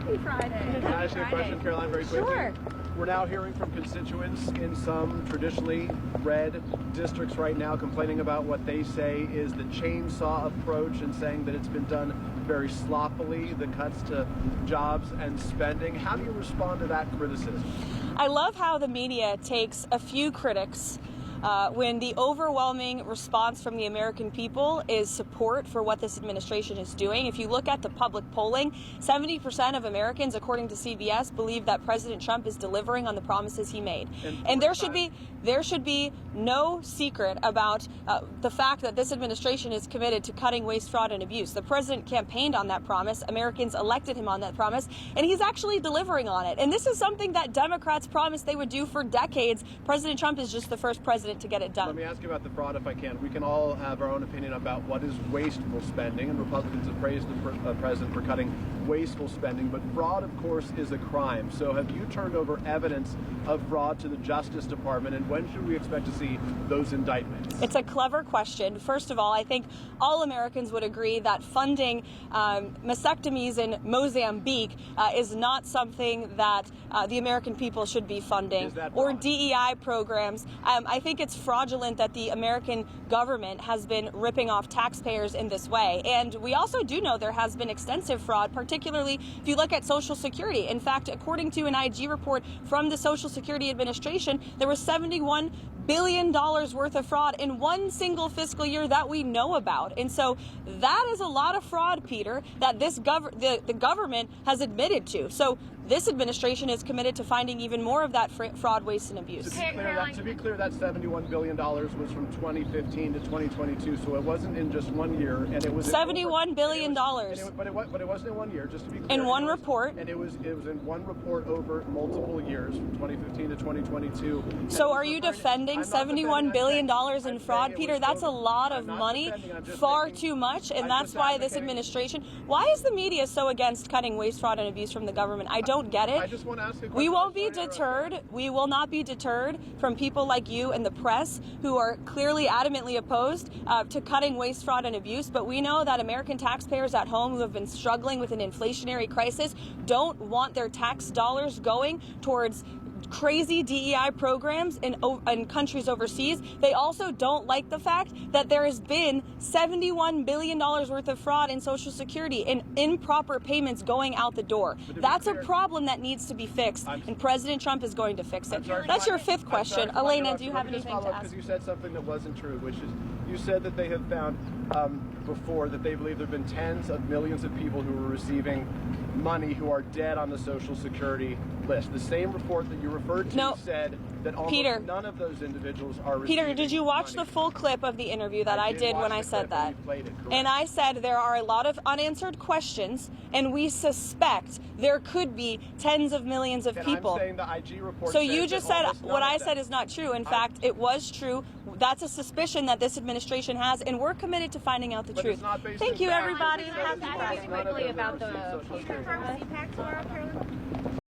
Happy Friday. Can I ask you a question, Caroline, very quickly? Sure. We're now hearing from constituents in some traditionally red districts right now complaining about what they say is the chainsaw approach and saying that it's been done very sloppily, the cuts to jobs and spending. How do you respond to that criticism? I love how the media takes a few critics when the overwhelming response from the American people is support for what this administration is doing. If you look at the public polling, 70% of Americans, according to CBS, believe that President Trump is delivering on the promises he made. And there should be no secret about the fact that this administration is committed to cutting waste, fraud, and abuse. The president campaigned on that promise. Americans elected him on that promise, and he's actually delivering on it. And this is something that Democrats promised they would do for decades. President Trump is just the first president to get it done. Let me ask you about the fraud, if I can. We can all have our own opinion about what is wasteful spending, and Republicans have praised the president for cutting wasteful spending, but fraud, of course, is a crime. So have you turned over evidence of fraud to the Justice Department, and when should we expect to see those indictments? It's a clever question. First of all, I think all Americans would agree that funding mastectomies in Mozambique is not something that the American people should be funding, or DEI programs. I think it's fraudulent that the American government has been ripping off taxpayers in this way. And we also do know there has been extensive fraud, particularly if you look at Social Security. In fact, according to an IG report from the Social Security Administration, there was $71 billion worth of fraud in one single fiscal year that we know about. And so that is a lot of fraud, Peter, that the government has admitted to. So this administration is committed to finding even more of that fraud, waste, and abuse. To be clear, that $71 billion was from 2015 to 2022, so it wasn't in just 1 year, and it was $71 billion. But it wasn't in 1 year, just to be clear. In one report. And it was in one report over multiple years, from 2015 to 2022. So are you defending $71 billion in fraud, Peter? That's a lot of money, far too much, and that's why this administration. Why is the media so against cutting waste, fraud, and abuse from the government? I don't get it. I just want to ask a question. We won't be deterred. We will not be deterred from people like you and the press who are clearly adamantly opposed to cutting waste, fraud, and abuse. But we know that American taxpayers at home who have been struggling with an inflationary crisis don't want their tax dollars going towards crazy DEI programs in countries overseas. They also don't like the fact that there has been $71 billion worth of fraud in Social Security and improper payments going out the door. That's a problem that needs to be fixed, and President Trump is going to fix it. That's your fifth question. Elena, do you have anything to ask? Because you said something that wasn't true, which is you said that they have found before that they believe there have been tens of millions of people who are receiving money who are dead on the Social Security list. The same report that you referred to said that almost none of those individuals are receiving Peter, did you watch the full clip of the interview that I did when I said that? And I said there are a lot of unanswered questions, and we suspect there could be tens of millions of people. I'm saying the IG report so you just said what I said is not true. In fact, it was true. That's a suspicion that this administration has, and we're committed to finding out the truth. Thank you, everybody. Quickly about the CPAC tomorrow, Caroline.